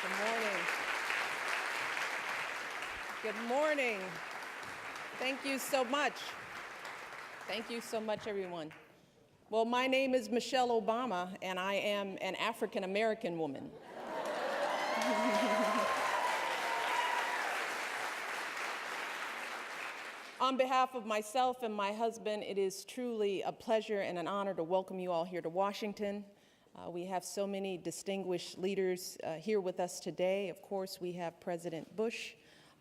Good morning. Good morning. Thank you so much. Thank you so much, everyone. Well, my name is Michelle Obama, and I am an African-American woman. On behalf of myself and my husband, it is truly a pleasure and an honor to welcome you all here to Washington. We have so many distinguished leaders here with us today. Of course, we have President Bush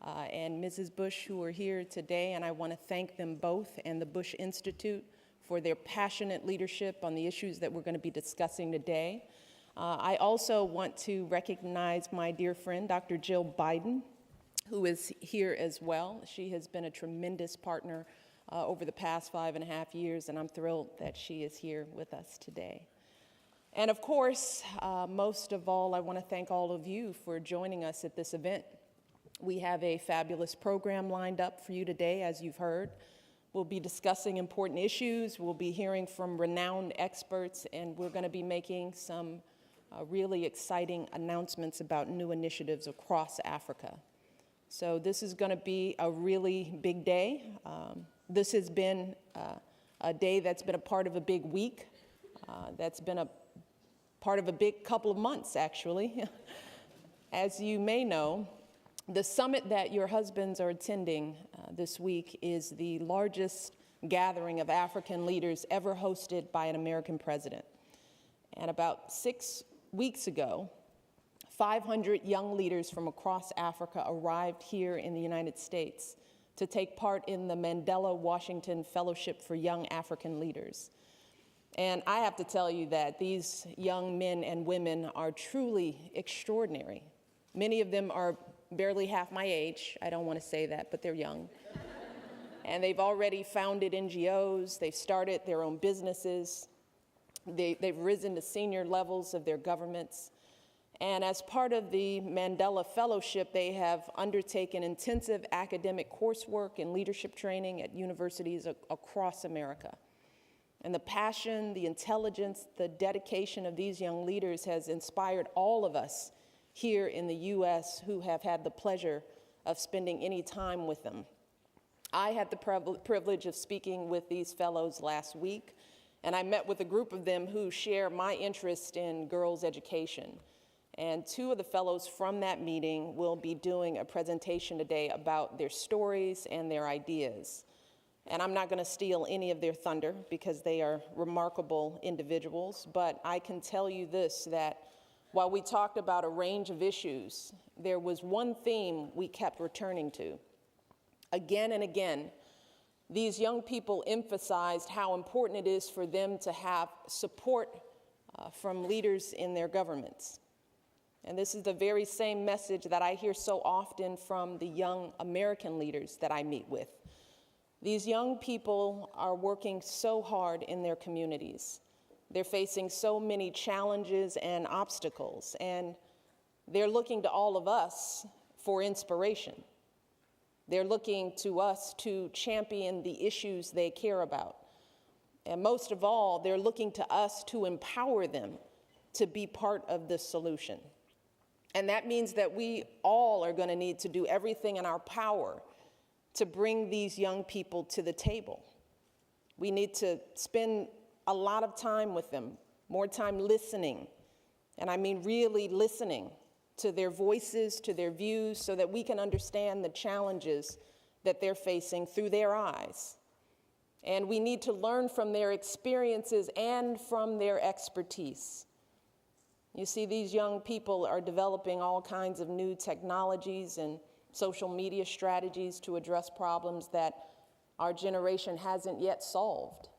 and Mrs. Bush who are here today, and I want to thank them both and the Bush Institute for their passionate leadership on the issues that we're going to be discussing today. I also want to recognize my dear friend, Dr. Jill Biden, who is here as well. She has been a tremendous partner over the past 5.5 years, and I'm thrilled that she is here with us today. And of course, most of all, I want to thank all of you for joining us at this event. We have a fabulous program lined up for you today, as you've heard. We'll be discussing important issues, we'll be hearing from renowned experts, and we're going to be making some really exciting announcements about new initiatives across Africa. So this is going to be a really big day. This has been a day that's been a part of a big week, that's been a part of a big couple of months, actually. As you may know, the summit that your husbands are attending this week is the largest gathering of African leaders ever hosted by an American president. And about 6 weeks ago, 500 young leaders from across Africa arrived here in the United States to take part in the Mandela Washington Fellowship for Young African Leaders. And I have to tell you that these young men and women are truly extraordinary. Many of them are barely half my age. I don't want to say that, but they're young. And they've already founded NGOs, they've started their own businesses, they've risen to senior levels of their governments. And as part of the Mandela Fellowship, they have undertaken intensive academic coursework and leadership training at universities across America. And the passion, the intelligence, the dedication of these young leaders has inspired all of us here in the U.S. who have had the pleasure of spending any time with them. I had the privilege of speaking with these fellows last week, and I met with a group of them who share my interest in girls' education. And 2 of the fellows from that meeting will be doing a presentation today about their stories and their ideas. And I'm not going to steal any of their thunder because they are remarkable individuals, but I can tell you this, that while we talked about a range of issues, there was one theme we kept returning to. Again and again, these young people emphasized how important it is for them to have support from leaders in their governments. And this is the very same message that I hear so often from the young American leaders that I meet with. These young people are working so hard in their communities. They're facing so many challenges and obstacles, and they're looking to all of us for inspiration. They're looking to us to champion the issues they care about. And most of all, they're looking to us to empower them to be part of the solution. And that means that we all are going to need to do everything in our power to bring these young people to the table. We need to spend a lot of time with them, more time listening, and I mean really listening to their voices, to their views, so that we can understand the challenges that they're facing through their eyes. And we need to learn from their experiences and from their expertise. You see, these young people are developing all kinds of new technologies and social media strategies to address problems that our generation hasn't yet solved.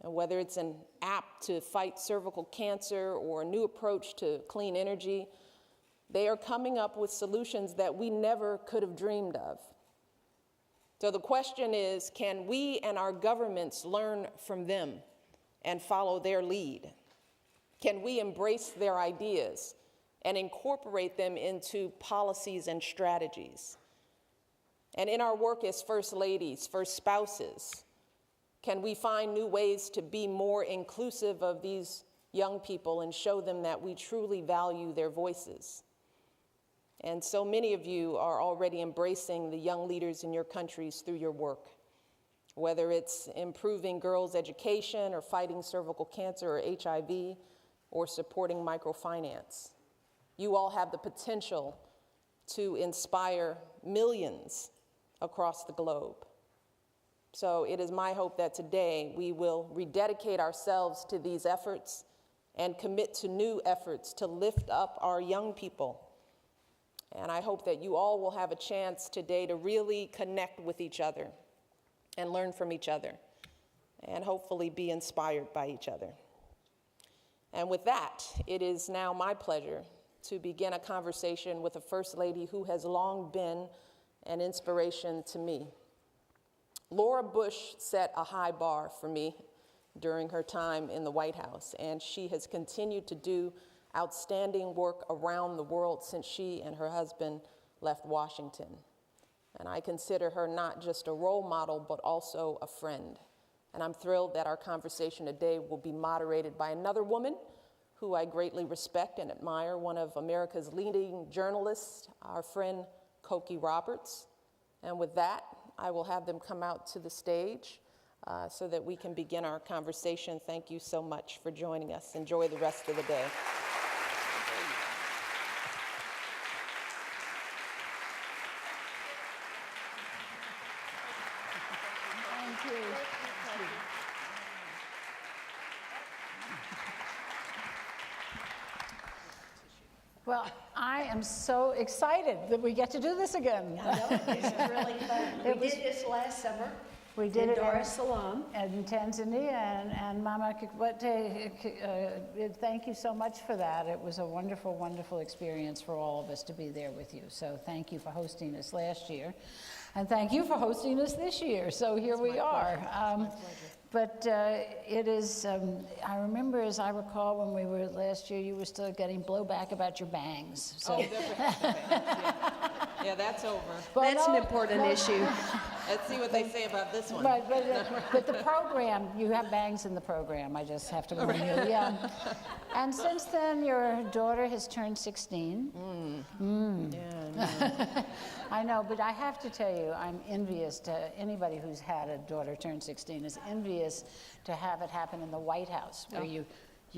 And whether it's an app to fight cervical cancer or a new approach to clean energy, they are coming up with solutions that we never could have dreamed of. So the question is, can we and our governments learn from them and follow their lead? Can we embrace their ideas and incorporate them into policies and strategies? And in our work as first ladies, first spouses, can we find new ways to be more inclusive of these young people and show them that we truly value their voices? And so many of you are already embracing the young leaders in your countries through your work, whether it's improving girls' education or fighting cervical cancer or HIV or supporting microfinance. You all have the potential to inspire millions across the globe. So it is my hope that today we will rededicate ourselves to these efforts and commit to new efforts to lift up our young people. And I hope that you all will have a chance today to really connect with each other and learn from each other and hopefully be inspired by each other. And with that, it is now my pleasure to begin a conversation with a First Lady who has long been an inspiration to me. Laura Bush set a high bar for me during her time in the White House, and she has continued to do outstanding work around the world since she and her husband left Washington. And I consider her not just a role model, but also a friend. And I'm thrilled that our conversation today will be moderated by another woman who I greatly respect and admire, one of America's leading journalists, our friend Cokie Roberts. And with that, I will have them come out to the stage so that we can begin our conversation. Thank you so much for joining us. Enjoy the rest of the day. Well, I am so excited that we get to do this again. I know, it's really fun. We did this last summer. We did it Dar es Salaam. in Tanzania, and Mama Kikwete, thank you so much for that. It was a wonderful, wonderful experience for all of us to be there with you. So thank you for hosting us last year, and thank you for hosting us this year. So here we are. But it is, I remember, as I recall, when we were last year, you were still getting blowback about your bangs. So. Oh, never had the bangs, yeah, that's over. Well, That's an important issue. Let's see what they say about this one. Right, but the program, you have bangs in the program, I just have to warn you, yeah. And since then, your daughter has turned 16. Yeah, I know, but I have to tell you, I'm envious to anybody who's had a daughter turn 16 is envious to have it happen in the White House, where you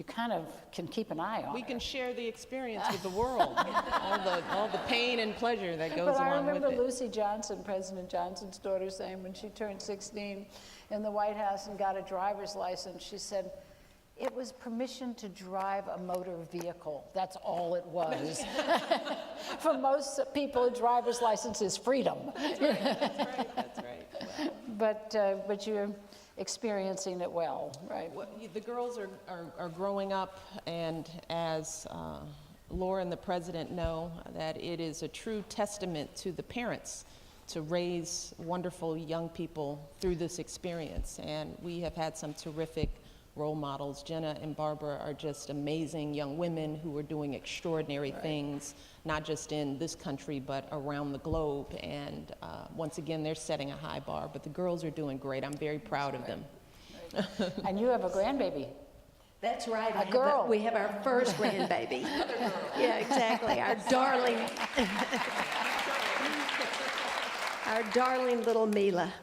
kind of can keep an eye on we her. can share the experience with the world, all the pain and pleasure that goes But I along with remember it. Lucy Johnson, President Johnson's daughter, saying when she turned 16 in the White House and got a driver's license, she said, it was permission to drive a motor vehicle. That's all it was. For most people, a driver's license is freedom. That's right. Well, But you're experiencing it well, right? the girls are growing up, and as Laura and the President know, that it is a true testament to the parents to raise wonderful young people through this experience. And we have had some terrific role models. Jenna and Barbara are just amazing young women who are doing extraordinary things, not just in this country, but around the globe. And once again, they're setting a high bar, but the girls are doing great. I'm very proud of them. And you have a grandbaby. That's right. A girl. We have our first grandbaby. Yeah, exactly. Our darling, our darling little Mila.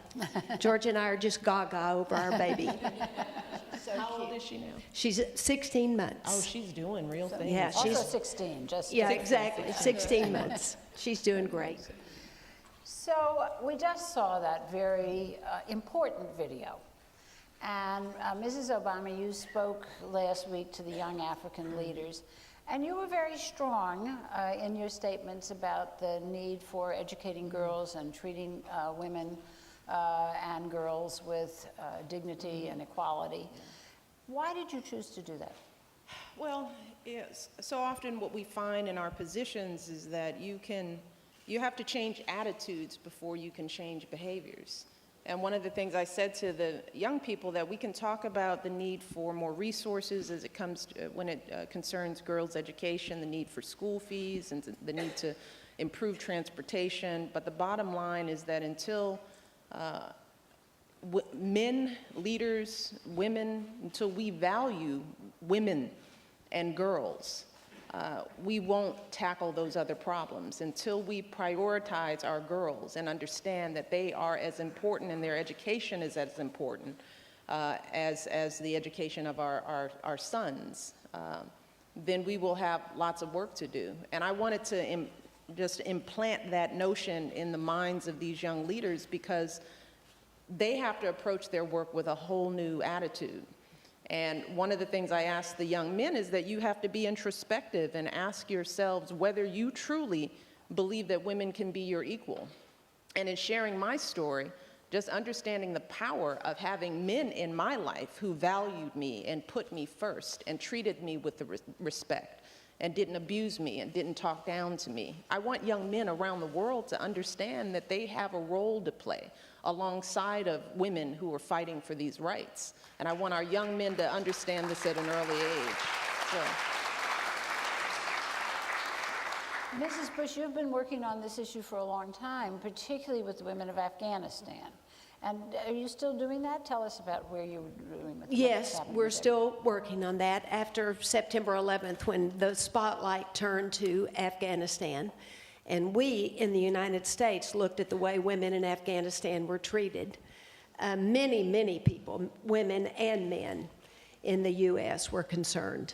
George and I are just gaga over our baby. How old is she now? She's 16 months. Oh, she's doing real things. Yeah, Also she's 16, just yeah, exactly. 16 months. She's doing great. So we just saw that very important video. And Mrs. Obama, you spoke last week to the young African leaders, and you were very strong in your statements about the need for educating girls and treating women and girls with dignity and equality. Why did you choose to do that? Well, yes. So often what we find in our positions is that you have to change attitudes before you can change behaviors. And one of the things I said to the young people, that we can talk about the need for more resources as it comes to, when it concerns girls' education, the need for school fees, and the need to improve transportation. But the bottom line is that until men, leaders, women, until we value women and girls, we won't tackle those other problems. Until we prioritize our girls and understand that they are as important and their education is as important as the education of our sons, then we will have lots of work to do. And I wanted to just implant that notion in the minds of these young leaders, because they have to approach their work with a whole new attitude. And one of the things I ask the young men is that you have to be introspective and ask yourselves whether you truly believe that women can be your equal. And in sharing my story, just understanding the power of having men in my life who valued me and put me first and treated me with the respect and didn't abuse me and didn't talk down to me. I want young men around the world to understand that they have a role to play alongside of women who are fighting for these rights. And I want our young men to understand this at an early age. Mrs. Bush, you've been working on this issue for a long time, particularly with the women of Afghanistan. And are you still doing that? Tell us about where you're doing with Yes, we're still working on that. After September 11th, when the spotlight turned to Afghanistan, and we in the United States looked at the way women in Afghanistan were treated, many people, women and men in the U.S. were concerned.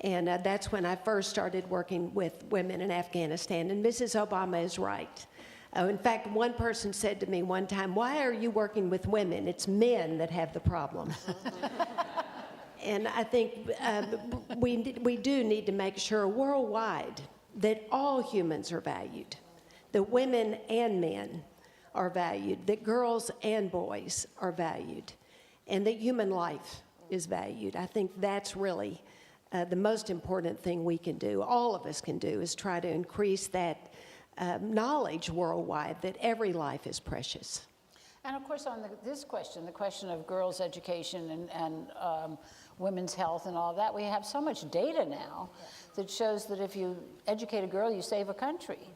And that's when I first started working with women in Afghanistan. And Mrs. Obama is right. In fact, one person said to me one time, "Why are you working with women? It's men that have the problem." And I think we do need to make sure worldwide that all humans are valued, that women and men are valued, that girls and boys are valued, and that human life is valued. I think that's really the most important thing we can do, all of us can do, is try to increase that knowledge worldwide that every life is precious. And of course, on this question, the question of girls' education and women's health and all that, we have so much data now that shows that if you educate a girl, you save a country.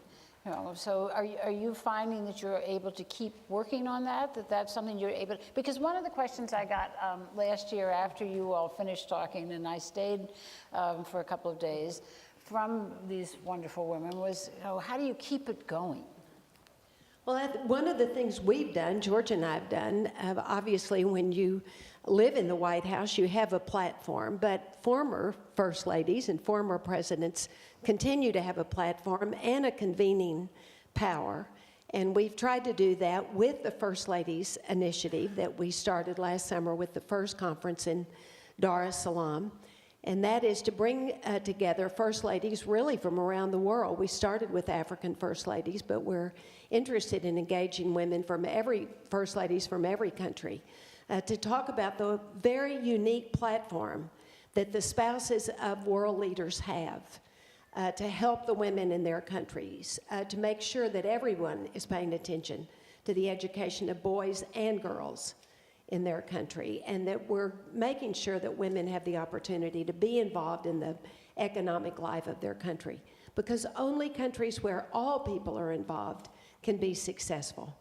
You know, so are you finding that you're able to keep working on that, that's something you're able to, because one of the questions I got last year after you all finished talking, and I stayed for a couple of days, from these wonderful women was, you know, how do you keep it going? Well, one of the things we've done, George and I have done, obviously when you live in the White House, you have a platform, but former first ladies and former presidents continue to have a platform and a convening power. And we've tried to do that with the First Ladies Initiative that we started last summer with the first conference in Dar es Salaam. And that is to bring together first ladies really from around the world. We started with African first ladies, but we're interested in engaging women from first ladies from every country to talk about the very unique platform that the spouses of world leaders have to help the women in their countries, to make sure that everyone is paying attention to the education of boys and girls in their country, and that we're making sure that women have the opportunity to be involved in the economic life of their country, because only countries where all people are involved can be successful.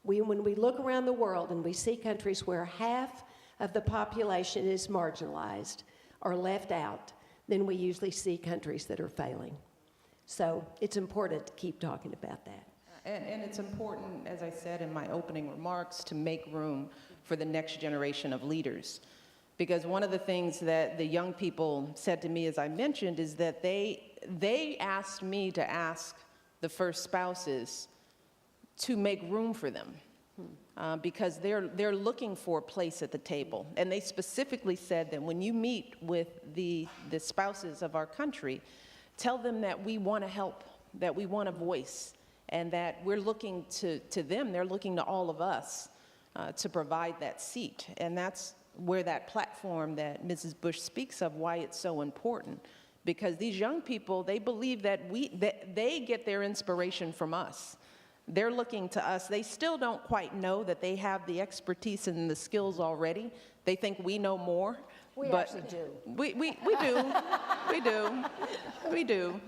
When we look around the world and we see countries where half of the population is marginalized or left out, then we usually see countries that are failing. So it's important to keep talking about that. And it's important, as I said in my opening remarks, to make room for the next generation of leaders. Because one of the things that the young people said to me, as I mentioned, is that they asked me to ask the first spouses to make room for them. Because they're looking for a place at the table. And they specifically said that when you meet with the spouses of our country, tell them that we want to help, that we want a voice, and that we're looking to them, they're looking to all of us to provide that seat. And that's where that platform that Mrs. Bush speaks of, why it's so important. Because these young people, they believe that they get their inspiration from us. They're looking to us. They still don't quite know that they have the expertise and the skills already. They think we know more. We but actually do. We do. We do.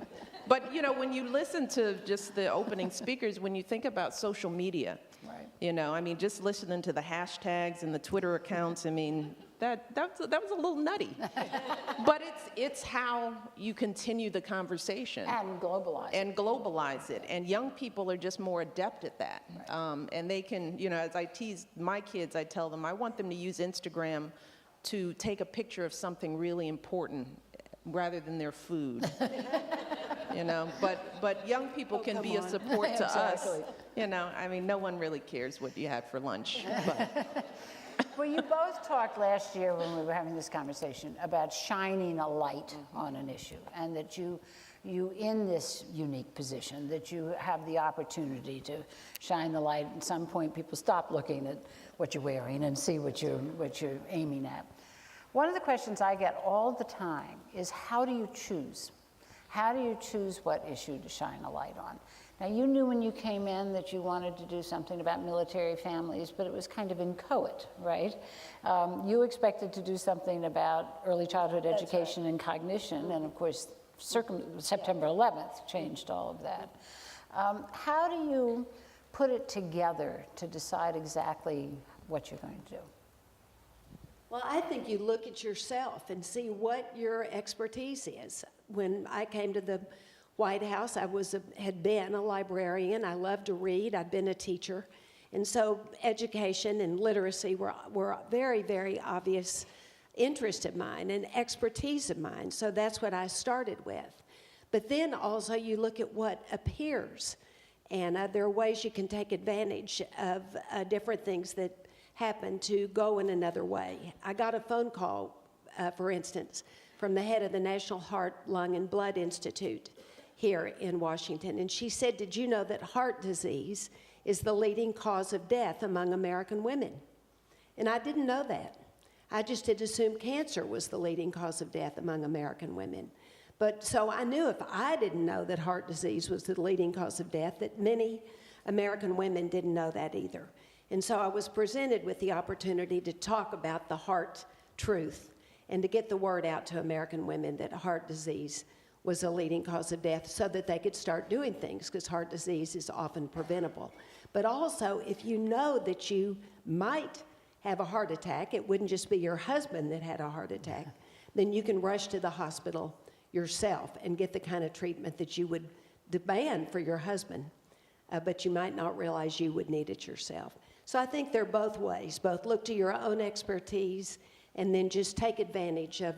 But, you know, when you listen to just the opening speakers, when you think about social media, right. You know, I mean, just listening to the hashtags and the Twitter accounts, I mean, that was a little nutty. But it's how you continue the conversation. And globalize. And globalize it. And young people are just more adept at that. Right. And they can, as I tease my kids, I tell them I want them to use Instagram to take a picture of something really important rather than their food. But young people can be a support to Exactly. us. I mean, no one really cares what you had for lunch. But. Well, you both talked last year when we were having this conversation about shining a light on an issue, and that you in this unique position, that you have the opportunity to shine the light. At some point, people stop looking at what you're wearing and see what you're aiming at. One of the questions I get all the time is, how do you choose? How do you choose what issue to shine a light on? Now, you knew when you came in that you wanted to do something about military families, but it was kind of inchoate, right? You expected to do something about early childhood education and cognition, and of course, September 11th changed all of that. How do you put it together to decide exactly what you're going to do? Well, I think you look at yourself and see what your expertise is. When I came to the White House, I had been a librarian. I loved to read. I'd been a teacher. And so education and literacy were very, very obvious interest of mine and expertise of mine. So that's what I started with. But then also you look at what appears. And there are ways you can take advantage of different things that happen to go in another way. I got a phone call, for instance, from the head of the National Heart, Lung, and Blood Institute here in Washington. And she said, did you know that heart disease is the leading cause of death among American women? And I didn't know that. I just had assumed cancer was the leading cause of death among American women. But so I knew if I didn't know that heart disease was the leading cause of death, that many American women didn't know that either. And so I was presented with the opportunity to talk about the heart truth and to get the word out to American women that heart disease was a leading cause of death, so that they could start doing things, because heart disease is often preventable. But also, if you know that you might have a heart attack, it wouldn't just be your husband that had a heart attack, then you can rush to the hospital yourself and get the kind of treatment that you would demand for your husband, but you might not realize you would need it yourself. So I think they're both ways. Both look to your own expertise and then just take advantage of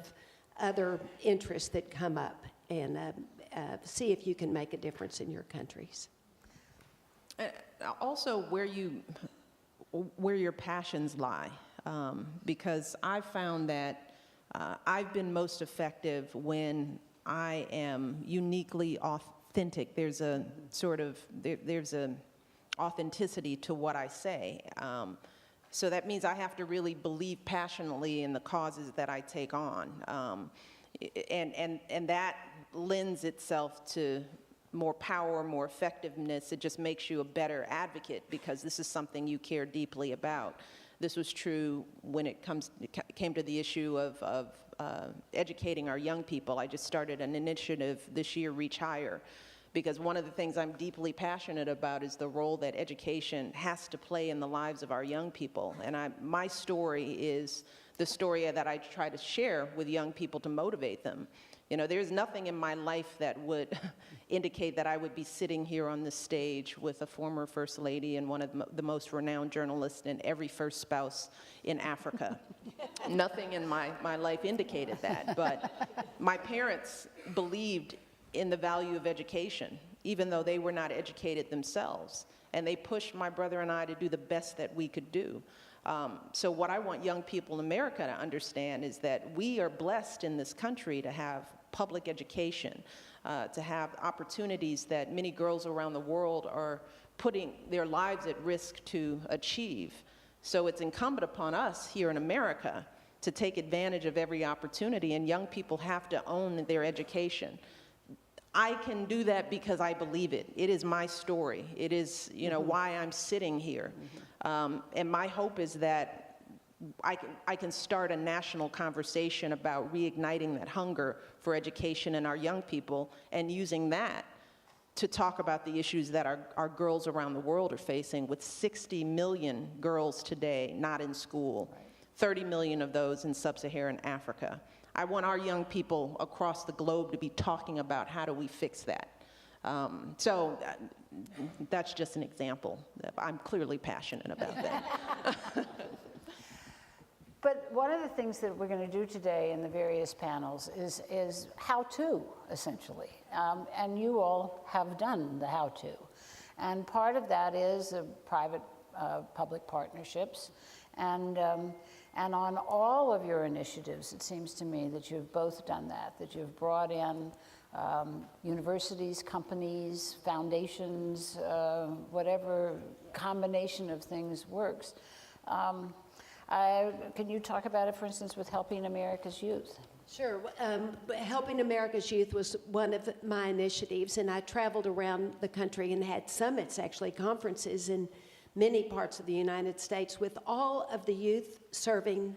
other interests that come up and see if you can make a difference in your countries. Also, where your passions lie, because I've found that I've been most effective when I am uniquely authentic. There's a there's a authenticity to what I say. So that means I have to really believe passionately in the causes that I take on. And that lends itself to more power, more effectiveness. It just makes you a better advocate because this is something you care deeply about. This was true when it came to the issue of educating our young people. I just started an initiative this year, Reach Higher, because one of the things I'm deeply passionate about is the role that education has to play in the lives of our young people. And my story is the story that I try to share with young people to motivate them. There's nothing in my life that would indicate that I would be sitting here on this stage with a former First Lady and one of the most renowned journalists and every first spouse in Africa. Nothing in my life indicated that, but my parents believed in the value of education, even though they were not educated themselves. And they pushed my brother and I to do the best that we could do. So what I want young people in America to understand is that we are blessed in this country to have public education, to have opportunities that many girls around the world are putting their lives at risk to achieve. So it's incumbent upon us here in America to take advantage of every opportunity, and young people have to own their education. I can do that because I believe it. It is my story. It is, why I'm sitting here. And my hope is that I can start a national conversation about reigniting that hunger for education in our young people and using that to talk about the issues that our girls around the world are facing, with 60 million girls today not in school. Right. 30 million of those in sub-Saharan Africa. I want our young people across the globe to be talking about how do we fix that. So that's just an example. I'm clearly passionate about that. But one of the things that we're going to do today in the various panels is how-to, essentially. And you all have done the how-to. And part of that is private-public partnerships. And on all of your initiatives, it seems to me that you've both done that you've brought in universities, companies, foundations, whatever combination of things works. Can you talk about it, for instance, with Helping America's Youth? Sure. Helping America's Youth was one of my initiatives, and I traveled around the country and had summits, actually, conferences in many parts of the United States with all of the youth-serving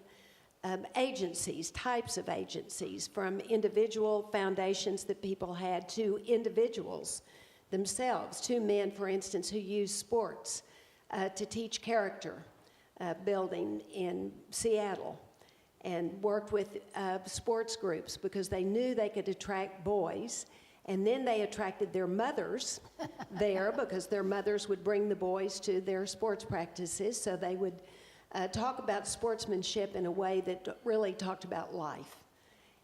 agencies, types of agencies, from individual foundations that people had to individuals themselves, to men, for instance, who use sports to teach character building in Seattle, and worked with sports groups because they knew they could attract boys. And then they attracted their mothers there because their mothers would bring the boys to their sports practices. So they would talk about sportsmanship in a way that really talked about life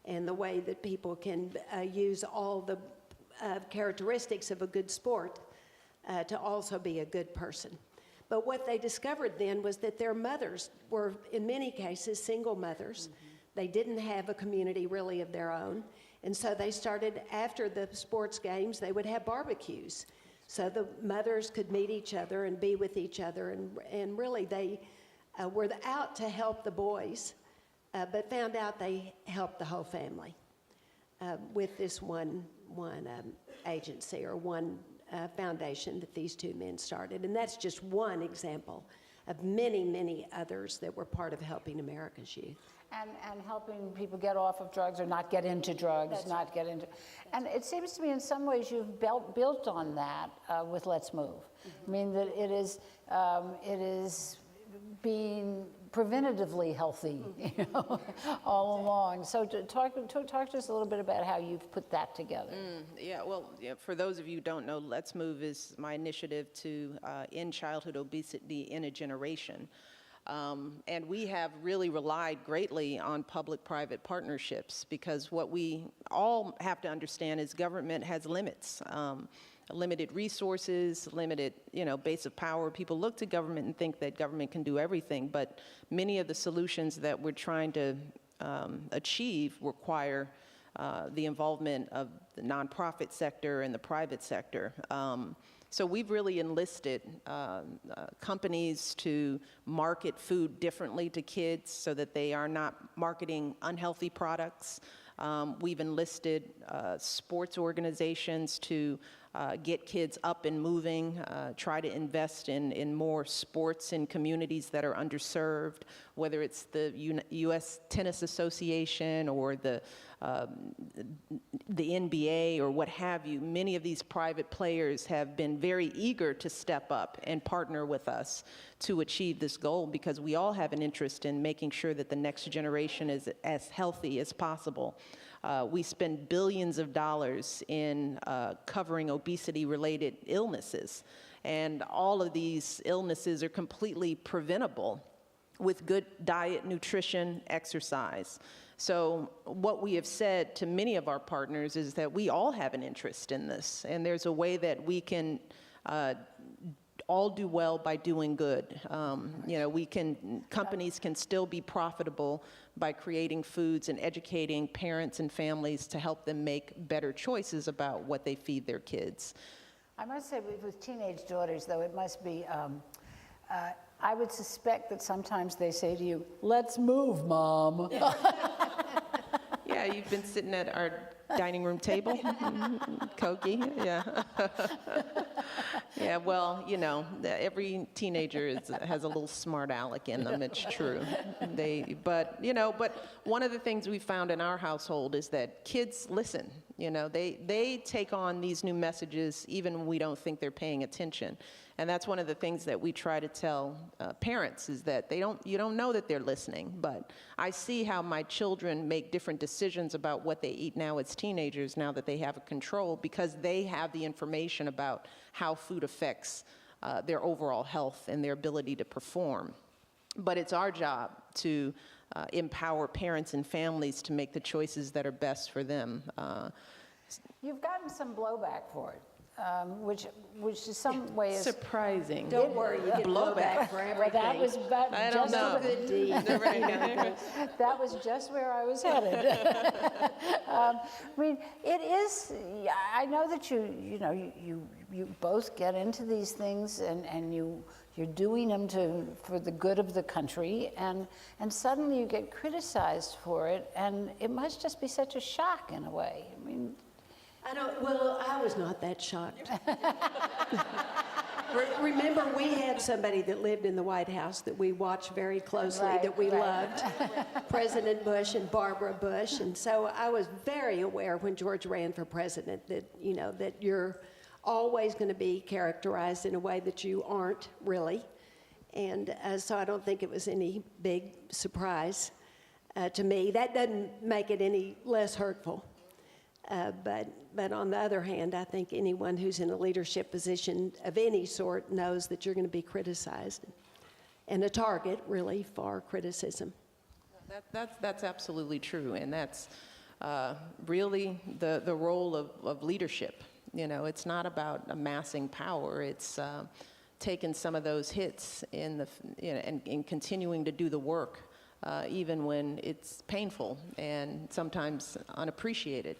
and the way that people can use all the characteristics of a good sport to also be a good person. But what they discovered then was that their mothers were, in many cases, single mothers. Mm-hmm. They didn't have a community really of their own. And so they started, after the sports games, they would have barbecues. So the mothers could meet each other and be with each other. And really, they were out to help the boys, but found out they helped the whole family with this one agency or one foundation that these two men started. And that's just one example of many, many others that were part of Helping America's Youth. And helping people get off of drugs or not get into drugs, and it seems to me in some ways you've built on that with Let's Move. Mm-hmm. I mean that it is being preventatively healthy, you know, all along. So talk to us a little bit about how you've put that together. For those of you who don't know, Let's Move is my initiative to end childhood obesity in a generation. And we have really relied greatly on public-private partnerships because what we all have to understand is government has limits. Limited resources, limited, base of power. People look to government and think that government can do everything, but many of the solutions that we're trying to achieve require the involvement of the nonprofit sector and the private sector. So we've really enlisted companies to market food differently to kids so that they are not marketing unhealthy products. We've enlisted sports organizations to get kids up and moving, try to invest in more sports in communities that are underserved, whether it's the U.S. Tennis Association or the NBA or what have you. Many of these private players have been very eager to step up and partner with us to achieve this goal because we all have an interest in making sure that the next generation is as healthy as possible. We spend billions of dollars in covering obesity-related illnesses, and all of these illnesses are completely preventable with good diet, nutrition, exercise. So what we have said to many of our partners is that we all have an interest in this, and there's a way that we can all do well by doing good. Companies can still be profitable by creating foods and educating parents and families to help them make better choices about what they feed their kids. I must say, with teenage daughters, though, it must be, I would suspect that sometimes they say to you, "Let's move, Mom." Yeah, you've been sitting at our dining room table, Koki, yeah. Yeah, well, every teenager has a little smart aleck in them, it's true. But one of the things we found in our household is that kids listen. You know, they take on these new messages even when we don't think they're paying attention. And that's one of the things that we try to tell parents, is that you don't know that they're listening, but I see how my children make different decisions about what they eat now as teenagers, now that they have a control, because they have the information about how food affects their overall health and their ability to perform. But it's our job to empower parents and families to make the choices that are best for them. You've gotten some blowback for it, which is some way is surprising. Don't worry, you get blowback for everything. Well, that was I don't just know. Good deed. that was just where I was headed. I mean, it is. I know that you both get into these things, and you're doing them for the good of the country, and suddenly you get criticized for it, and it must just be such a shock in a way. I mean, I was not that shocked. Remember, we had somebody that lived in the White House that we watched very closely, that we loved, President Bush and Barbara Bush. And so I was very aware when George ran for president that, that you're always going to be characterized in a way that you aren't really. And so I don't think it was any big surprise to me. That doesn't make it any less hurtful. But on the other hand, I think anyone who's in a leadership position of any sort knows that you're going to be criticized and a target, really, for criticism. That's absolutely true, and that's really the role of leadership. It's not about amassing power. It's taking some of those hits and continuing to do the work. Even when it's painful and sometimes unappreciated.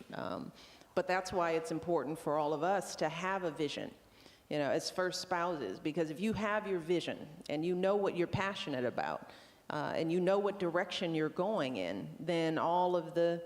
But that's why it's important for all of us to have a vision, as first spouses, because if you have your vision and you know what you're passionate about and you know what direction you're going in, then all of the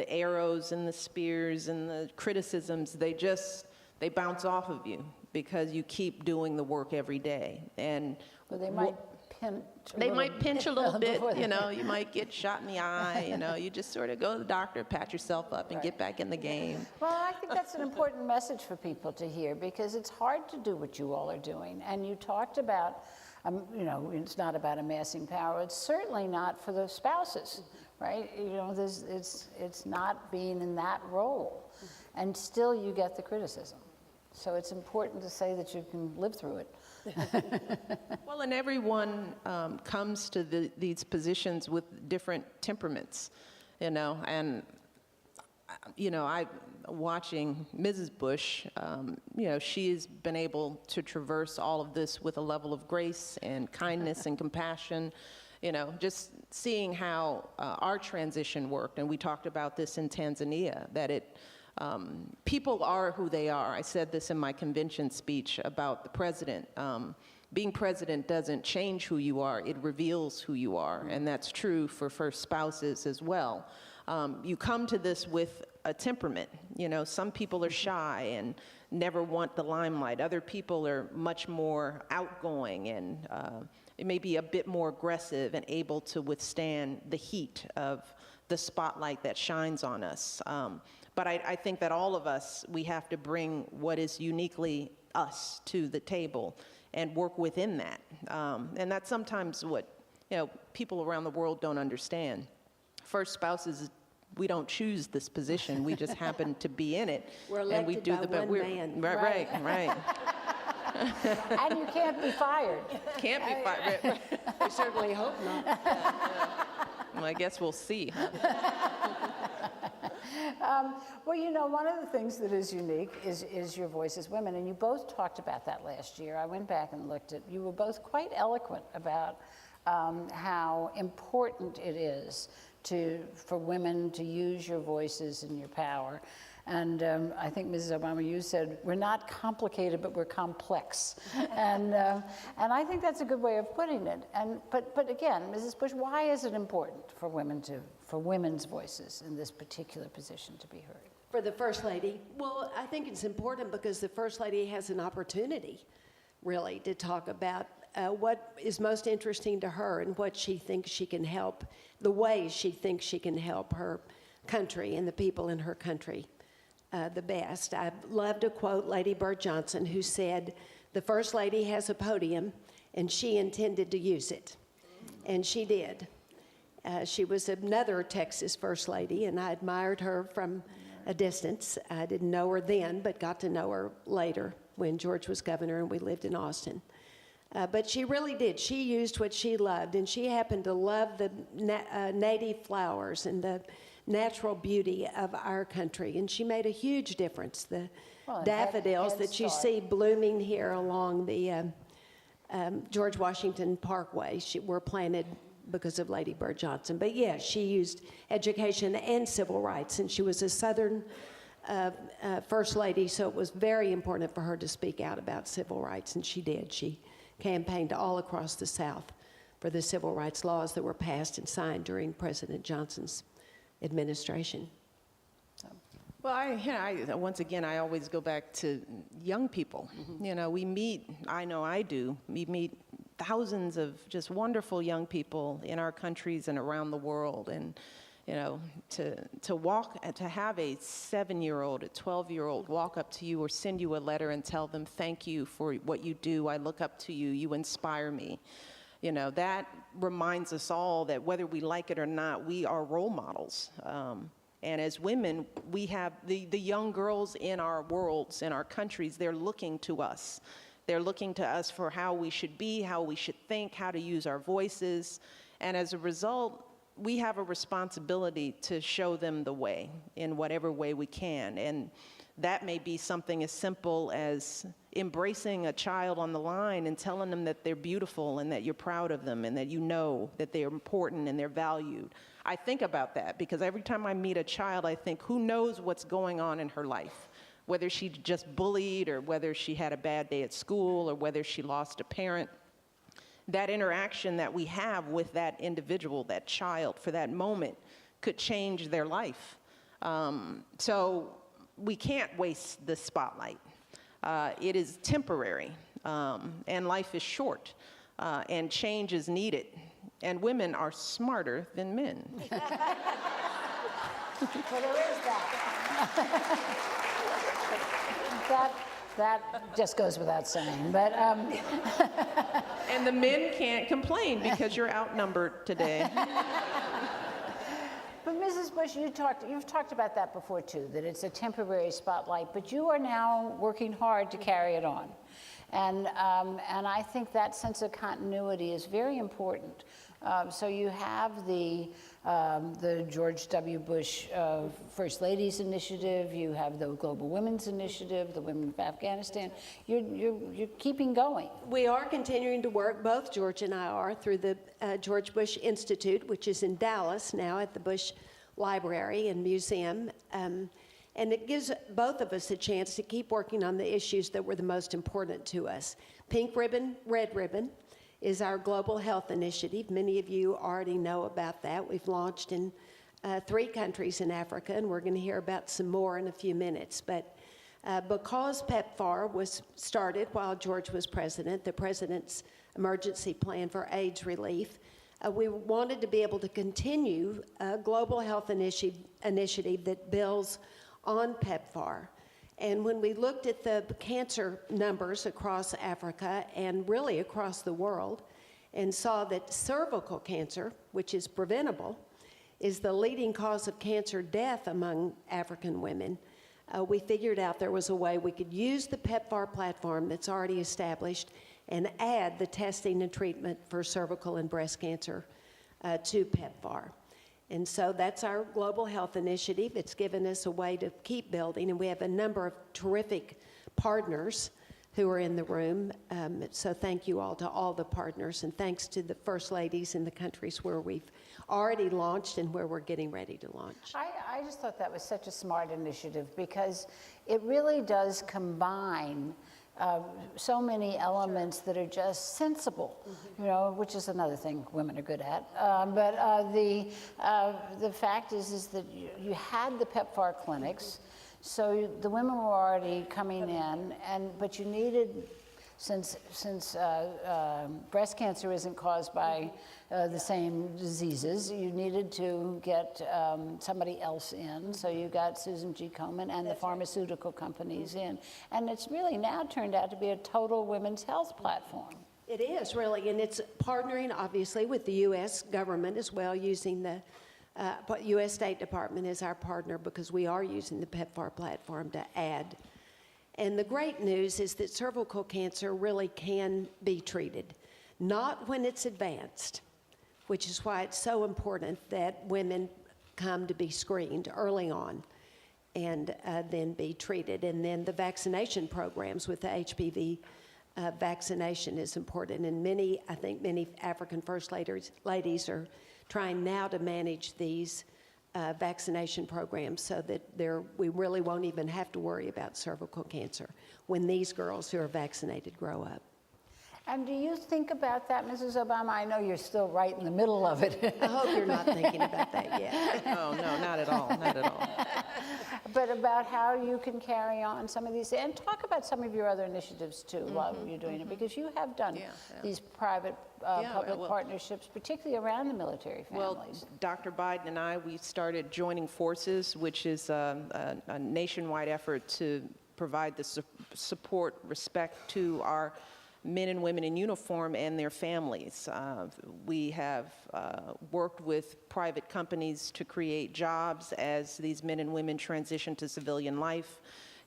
arrows and the spears and the criticisms, they bounce off of you because you keep doing the work every day. And well, they might pinch a little bit, you might get shot in the eye, you just sort of go to the doctor, pat yourself up, and get back in the game. Well, I think that's an important message for people to hear, because it's hard to do what you all are doing. And you talked about, it's not about amassing power. It's certainly not for the spouses, right? It's not being in that role. And still you get the criticism. So it's important to say that you can live through it. Well, and everyone comes to these positions with different temperaments, and I watching Mrs. Bush, she's been able to traverse all of this with a level of grace and kindness and compassion, just seeing how our transition worked. And we talked about this in Tanzania, that people are who they are. I said this in my convention speech about the president. Being president doesn't change who you are, it reveals who you are, and that's true for first spouses as well. You come to this with a temperament. Some people are shy and never want the limelight. Other people are much more outgoing and maybe a bit more aggressive and able to withstand the heat of the spotlight that shines on us. But I think that all of us, we have to bring what is uniquely us to the table and work within that. And that's sometimes what people around the world don't understand. First spouses, we don't choose this position. We just happen to be in it. We're elected and we do by one man. Right. And you can't be fired. Can't be fired. I certainly hope not. Well, I guess we'll see. Well, one of the things that is unique is your voice as women, and you both talked about that last year. I went back and looked at, you were both quite eloquent about how important it is for women to use your voices and your power. And I think, Mrs. Obama, you said, we're not complicated, but we're complex. and I think that's a good way of putting it. But again, Mrs. Bush, why is it important for women's voices in this particular position to be heard? For the First Lady? Well, I think it's important because the First Lady has an opportunity, really, to talk about what is most interesting to her and what she thinks she can help, the ways she thinks she can help her country and the people in her country the best. I love to quote Lady Bird Johnson, who said, "The First Lady has a podium, and she intended to use it." And she did. She was another Texas First Lady, and I admired her from a distance. I didn't know her then, but got to know her later when George was governor and we lived in Austin. But she really did. She used what she loved, and she happened to love the native flowers and the natural beauty of our country, and she made a huge difference. The daffodils that you see blooming here along the George Washington Parkway were planted because of Lady Bird Johnson. But yeah, she used education and civil rights, and she was a Southern First Lady, so it was very important for her to speak out about civil rights, and she did. She campaigned all across the South for the civil rights laws that were passed and signed during President Johnson's administration. Well, once again, I always go back to young people. You know, we meet, I know I do, we meet thousands of just wonderful young people in our countries and around the world. And, you know, to have a 7-year-old, a 12-year-old walk up to you or send you a letter and tell them, "Thank you for what you do. I look up to you. You inspire me." You know, that reminds us all that whether we like it or not, we are role models. And as women, we have the young girls in our worlds, in our countries, they're looking to us. They're looking to us for how we should be, how we should think, how to use our voices. And as a result, we have a responsibility to show them the way in whatever way we can. And that may be something as simple as embracing a child on the line and telling them that they're beautiful and that you're proud of them and that you know that they're important and they're valued. I think about that because every time I meet a child, I think, who knows what's going on in her life? Whether she just bullied or whether she had a bad day at school or whether she lost a parent. That interaction that we have with that individual, that child, for that moment could change their life. So we can't waste the spotlight. It is temporary, and life is short, and change is needed. And women are smarter than men. Well, there is that. That just goes without saying, but. And the men can't complain because you're outnumbered today. But Mrs. Bush, you've talked about that before too, that it's a temporary spotlight, but you are now working hard to carry it on. And I think that sense of continuity is very important. So you have the George W. Bush First Ladies Initiative, you have the Global Women's Initiative, the Women of Afghanistan. You're keeping going. We are continuing to work, both George and I are, through the George Bush Institute, which is in Dallas now at the Bush Library and Museum. And it gives both of us a chance to keep working on the issues that were the most important to us. Pink Ribbon, Red Ribbon is our global health initiative. Many of you already know about that. We've launched in 3 countries in Africa, and we're going to hear about some more in a few minutes. But because PEPFAR was started while George was president, the president's emergency plan for AIDS relief, we wanted to be able to continue a global health initiative that builds on PEPFAR. And when we looked at the cancer numbers across Africa and really across the world and saw that cervical cancer, which is preventable, is the leading cause of cancer death among African women, we figured out there was a way we could use the PEPFAR platform that's already established and add the testing and treatment for cervical and breast cancer to PEPFAR. And so that's our global health initiative. It's given us a way to keep building, and we have a number of terrific partners who are in the room. So thank you all to all the partners, and thanks to the First Ladies in the countries where we've already launched and where we're getting ready to launch. I just thought that was such a smart initiative because it really does combine so many elements that are just sensible, you know, which is another thing women are good at. But the fact is that you had the PEPFAR clinics, so the women were already coming in, but you needed since breast cancer isn't caused by the same diseases, you needed to get somebody else in. So you got Susan G. Komen and the pharmaceutical companies in. And it's really now turned out to be a total women's health platform. It is really, and it's partnering obviously with the U.S. government as well, using the U.S. State Department as our partner because we are using the PEPFAR platform to add. And the great news is that cervical cancer really can be treated, not when it's advanced, which is why it's so important that women come to be screened early on and then be treated. And then the vaccination programs with the HPV vaccination is important. And I think many African First ladies are trying now to manage these vaccination programs so that we really won't even have to worry about cervical cancer when these girls who are vaccinated grow up. And do you think about that, Mrs. Obama? I know you're still right in the middle of it. I hope you're not thinking about that yet. Oh, no, not at all, not at all. But about how you can carry on some of these, and talk about some of your other initiatives too while you're doing it, because you have done these private public partnerships, particularly around the military families. Well, Dr. Biden and I, we started joining forces, which is a nationwide effort to provide the support, respect to our men and women in uniform and their families. We have worked with private companies to create jobs as these men and women transition to civilian life,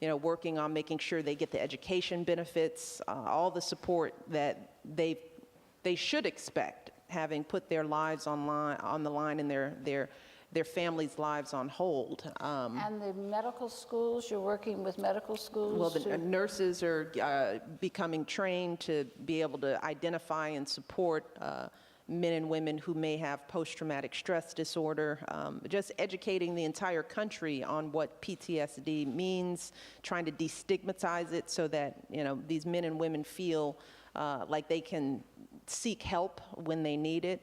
working on making sure they get the education benefits, all the support that they should expect, having put their lives on the line and their families' lives on hold. And the medical schools, you're working with medical schools? Well, the nurses are becoming trained to be able to identify and support men and women who may have post-traumatic stress disorder, just educating the entire country on what PTSD means, trying to destigmatize it so that, these men and women feel like they can seek help when they need it.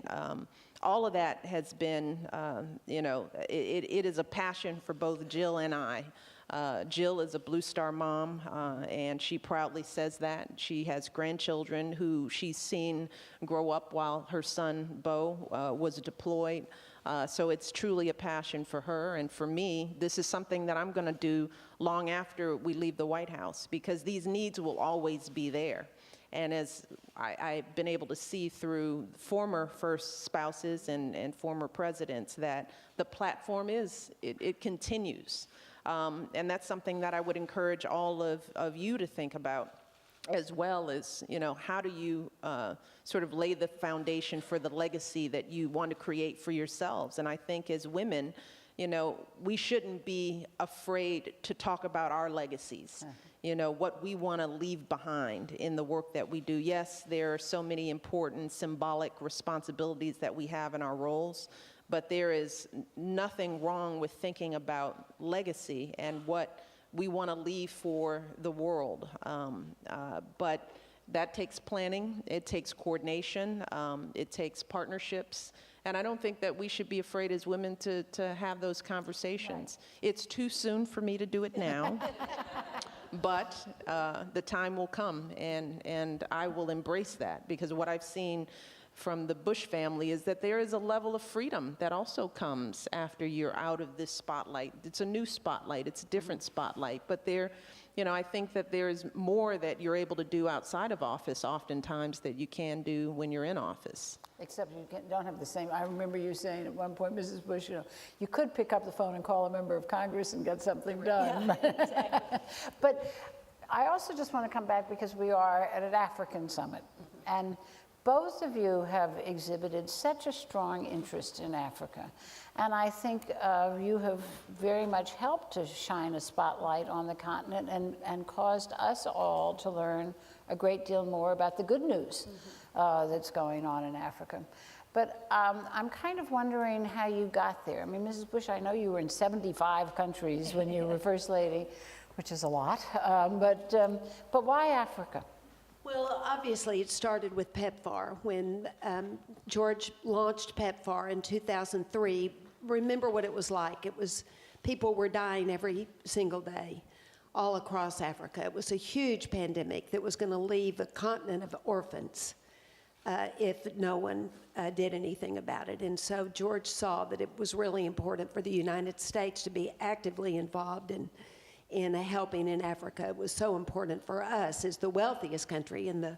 All of that has been, it is a passion for both Jill and I. Jill is a Blue Star mom, and she proudly says that. She has grandchildren who she's seen grow up while her son, Bo, was deployed. So it's truly a passion for her. And for me, this is something that I'm going to do long after we leave the White House, because these needs will always be there. And as I've been able to see through former first spouses and former presidents, that the platform it continues. And that's something that I would encourage all of you to think about, as well as, how do you sort of lay the foundation for the legacy that you want to create for yourselves. And I think as women, we shouldn't be afraid to talk about our legacies. What we want to leave behind in the work that we do. Yes, there are so many important symbolic responsibilities that we have in our roles, but there is nothing wrong with thinking about legacy and what we want to leave for the world. But that takes planning, it takes coordination, it takes partnerships. And I don't think that we should be afraid as women to have those conversations. Right. It's too soon for me to do it now. But the time will come, and I will embrace that, because what I've seen from the Bush family is that there is a level of freedom that also comes after you're out of this spotlight. It's a new spotlight, it's a different spotlight, but I think that there's more that you're able to do outside of office oftentimes that you can do when you're in office. Except you don't have the same. I remember you saying at one point, Mrs. Bush, you could pick up the phone and call a member of Congress and get something done. Yeah, exactly. But I also just want to come back, because we are at an African summit. And both of you have exhibited such a strong interest in Africa. And I think you have very much helped to shine a spotlight on the continent and caused us all to learn a great deal more about the good news that's going on in Africa. But I'm kind of wondering how you got there. I mean, Mrs. Bush, I know you were in 75 countries when you were First Lady, which is a lot, but why Africa? Well, obviously it started with PEPFAR. When George launched PEPFAR in 2003, remember what it was like. People were dying every single day all across Africa. It was a huge pandemic that was going to leave a continent of orphans if no one did anything about it. And so George saw that it was really important for the United States to be actively involved in helping in Africa. It was so important for us as the wealthiest country in the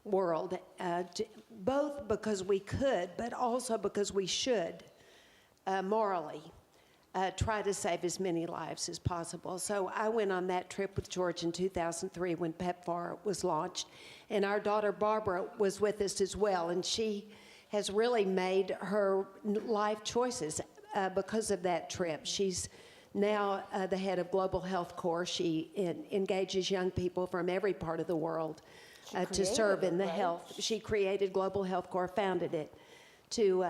world, both because we could, but also because we should morally try to save as many lives as possible. So I went on that trip with George in 2003 when PEPFAR was launched, and our daughter Barbara was with us as well, and she has really made her life choices because of that trip. She's now the head of Global Health Corps. She engages young people from every part of the world to serve in the health. She created Global Health Corps, founded it, to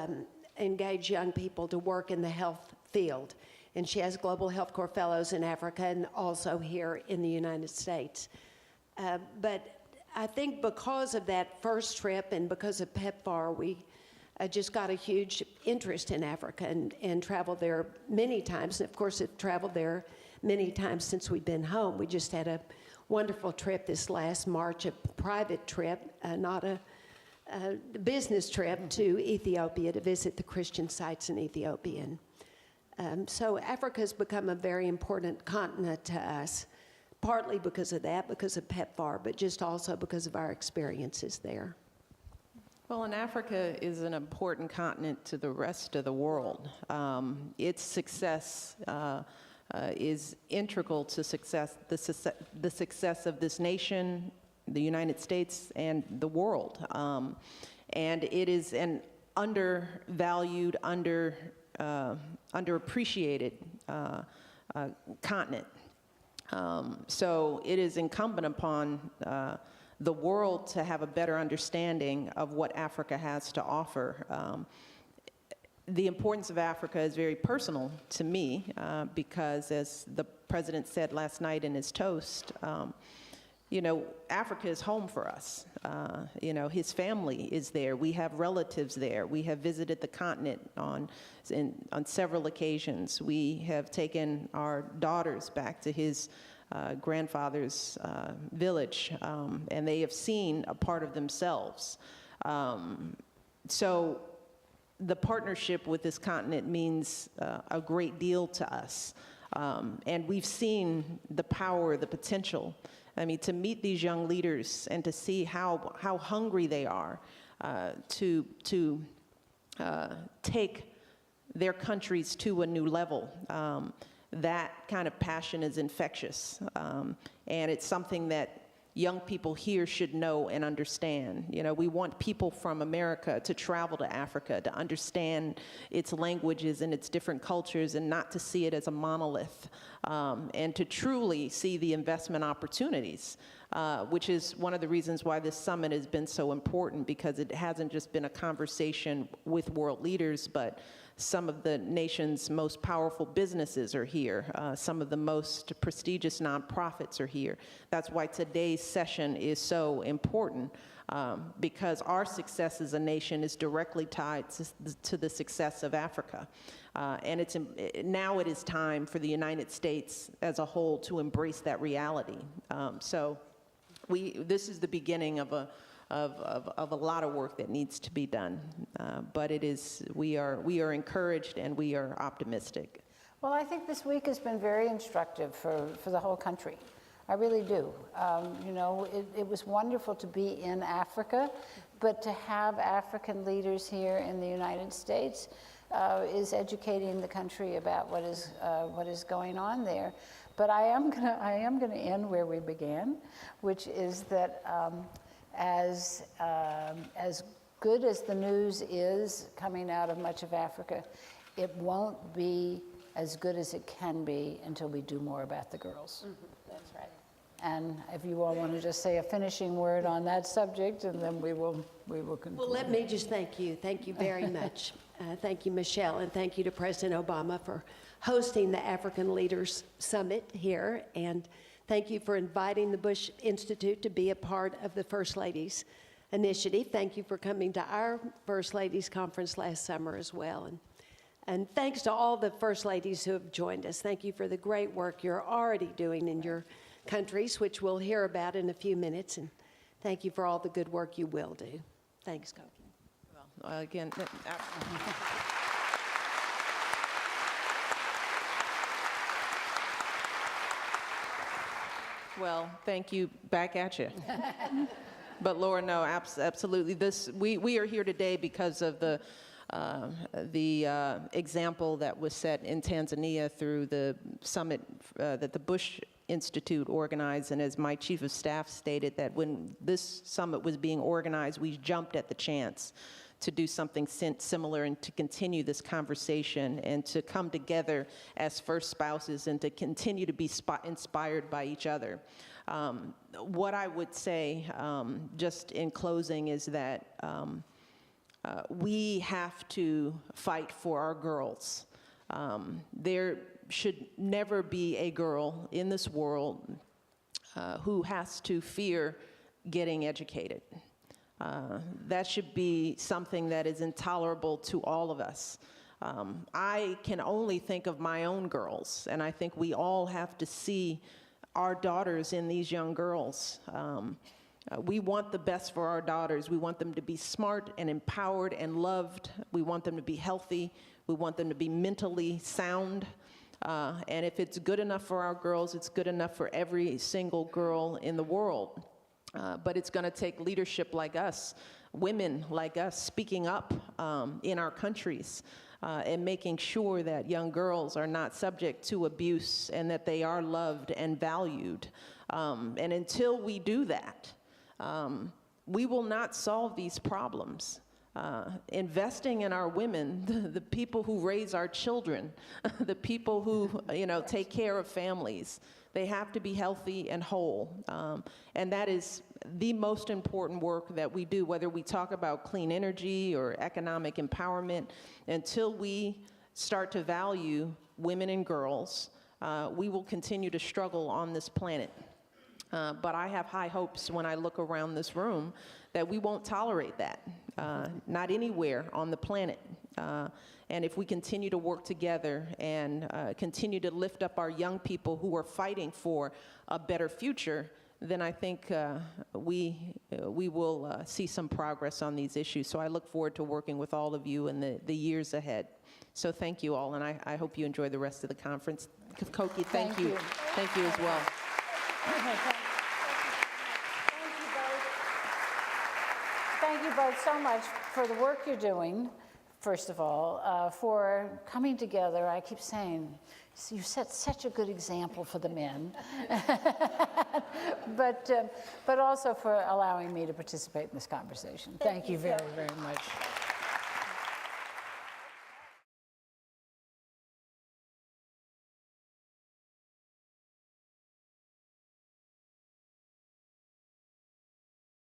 engage young people to work in the health field. And she has Global Health Corps fellows in Africa and also here in the United States. But I think because of that first trip and because of PEPFAR, we just got a huge interest in Africa and traveled there many times. And of course, have traveled there many times since we've been home. We just had a wonderful trip this last March, a private trip, not a business trip to Ethiopia to visit the Christian sites in Ethiopia. So Africa has become a very important continent to us, partly because of that, because of PEPFAR, but just also because of our experiences there. Well, and Africa is an important continent to the rest of the world. Its success is integral to the success of this nation, the United States, and the world. And it is an undervalued, underappreciated continent. So it is incumbent upon the world to have a better understanding of what Africa has to offer. The importance of Africa is very personal to me because, as the president said last night in his toast, you know, Africa is home for us. You know, his family is there. We have relatives there. We have visited the continent on several occasions. We have taken our daughters back to his grandfather's village, and they have seen a part of themselves. So the partnership with this continent means a great deal to us. And we've seen the power, the potential. I mean, to meet these young leaders and to see how hungry they are to take their countries to a new level. That kind of passion is infectious, and it's something that young people here should know and understand. You know, we want people from America to travel to Africa, to understand its languages and its different cultures, and not to see it as a monolith, and to truly see the investment opportunities, which is one of the reasons why this summit has been so important, because it hasn't just been a conversation with world leaders, but some of the nation's most powerful businesses are here. Some of the most prestigious nonprofits are here. That's why today's session is so important, because our success as a nation is directly tied to the success of Africa. And now it is time for the United States as a whole to embrace that reality. So this is the beginning of a lot of work that needs to be done, but we are encouraged and we are optimistic. Well, I think this week has been very instructive for the whole country. I really do. You know, it was wonderful to be in Africa, but to have African leaders here in the United States is educating the country about what is going on there. But I am gonna end where we began, which is that. As good as the news is coming out of much of Africa, it won't be as good as it can be until we do more about the girls. Mm-hmm. That's right. And if you all want to just say a finishing word on that subject, and then we will conclude. Well, let me just thank you. Thank you very much. Thank you, Michelle, and thank you to President Obama for hosting the African Leaders Summit here, and thank you for inviting the Bush Institute to be a part of the First Ladies Initiative. Thank you for coming to our First Ladies Conference last summer as well. And thanks to all the First Ladies who have joined us. Thank you for the great work you're already doing in your countries, which we'll hear about in a few minutes. And thank you for all the good work you will do. Thanks, Koki. Well, again, well, thank you. Back at you. But Laura, no, absolutely. We are here today because of the example that was set in Tanzania through the summit that the Bush Institute organized. And as my chief of staff stated, that when this summit was being organized, we jumped at the chance to do something similar and to continue this conversation and to come together as first spouses and to continue to be inspired by each other. What I would say, just in closing, is that we have to fight for our girls. There should never be a girl in this world who has to fear getting educated. That should be something that is intolerable to all of us. I can only think of my own girls, and I think we all have to see our daughters in these young girls. We want the best for our daughters. We want them to be smart and empowered and loved. We want them to be healthy. We want them to be mentally sound. And if it's good enough for our girls, it's good enough for every single girl in the world. But it's going to take leadership like us, women like us, speaking up in our countries and making sure that young girls are not subject to abuse and that they are loved and valued. And until we do that, we will not solve these problems. Investing in our women, the people who raise our children, the people who, take care of families, they have to be healthy and whole. And that is the most important work that we do, whether we talk about clean energy or economic empowerment. Until we start to value women and girls, we will continue to struggle on this planet. But I have high hopes when I look around this room that we won't tolerate that, not anywhere on the planet. And if we continue to work together and continue to lift up our young people who are fighting for a better future, then I think we will see some progress on these issues. So I look forward to working with all of you in the years ahead. So thank you all, and I hope you enjoy the rest of the conference. Koki, thank you. Thank you as well. Thank you both so much for the work you're doing, first of all, for coming together. I keep saying, you set such a good example for the men, but also for allowing me to participate in this conversation. Thank you very, very much.